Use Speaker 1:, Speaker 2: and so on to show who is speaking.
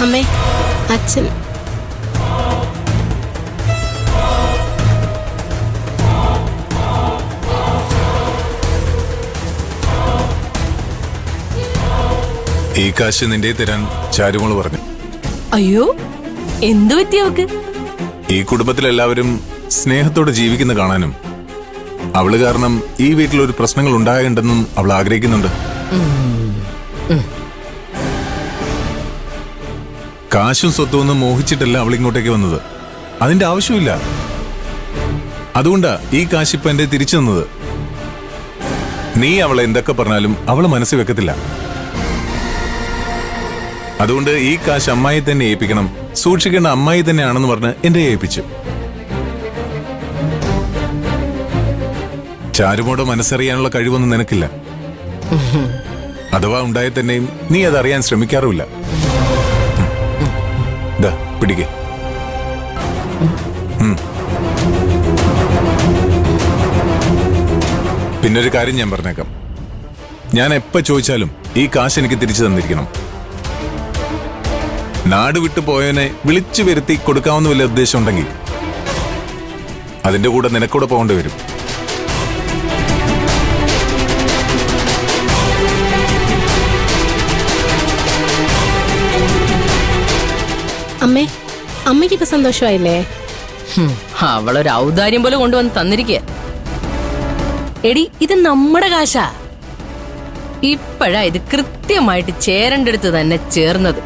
Speaker 1: അമ്മേ, അച്ഛൻ.
Speaker 2: ഈ കാശ് നിന്റെ തരാൻ ചാരുമോള് പറഞ്ഞു.
Speaker 1: അയ്യോ, എന്തു പറ്റി അവക്ക്?
Speaker 2: ഈ കുടുംബത്തിലെല്ലാവരും സ്നേഹത്തോടെ ജീവിക്കുന്ന കാണാനും അവള് കാരണം ഈ വീട്ടിൽ ഒരു പ്രശ്നങ്ങൾ ഉണ്ടായിട്ടുണ്ടെന്നും അവൾ ആഗ്രഹിക്കുന്നുണ്ട്. കാശും സ്വത്തും ഒന്നും മോഹിച്ചിട്ടല്ല അവൾ ഇങ്ങോട്ടേക്ക് വന്നത്. അതിന്റെ ആവശ്യമില്ല. അതുകൊണ്ടാ ഈ കാശ് ഇപ്പൊ എന്റെ തിരിച്ചു തന്നത്. നീ അവളെ എന്തൊക്കെ പറഞ്ഞാലും അവള് മനസ്സിൽ വെക്കത്തില്ല. അതുകൊണ്ട് ഈ കാശ് അമ്മായി തന്നെ ഏൽപ്പിക്കണം, സൂക്ഷിക്കേണ്ട അമ്മായി തന്നെയാണെന്ന് പറഞ്ഞ് എന്റെ ഏൽപ്പിച്ചു. ചാരുമോടെ മനസ്സറിയാനുള്ള കഴിവൊന്നും നിനക്കില്ല. അഥവാ ഉണ്ടായ തന്നെയും നീ അതറിയാൻ ശ്രമിക്കാറുമില്ല. പിടിക്കേ. പിന്നൊരു കാര്യം ഞാൻ പറഞ്ഞേക്കാം. ഞാൻ എപ്പോ ചോദിച്ചാലും ഈ കാശ് എനിക്ക് തിരിച്ചു തന്നിരിക്കണം. നാട് വിട്ടു പോയവനെ വിളിച്ചു വരുത്തി കൊടുക്കാവുന്ന വല്ല ഉദ്ദേശം ഉണ്ടെങ്കിൽ അതിന്റെ കൂടെ നിനക്കൂടെ പോകേണ്ടി വരും.
Speaker 1: അമ്മേ, അമ്മയ്ക്ക് ഇപ്പൊ സന്തോഷമായില്ലേ?
Speaker 3: അവളൊരു ഔദാര്യം പോലെ കൊണ്ടുവന്ന് തന്നിരിക്കുക. എടി, ഇത് നമ്മുടെ കാശാ. ഇപ്പോഴാ ഇത് കൃത്യമായിട്ട് ചേരേണ്ടടുത്ത് തന്നെ ചേർന്നത്.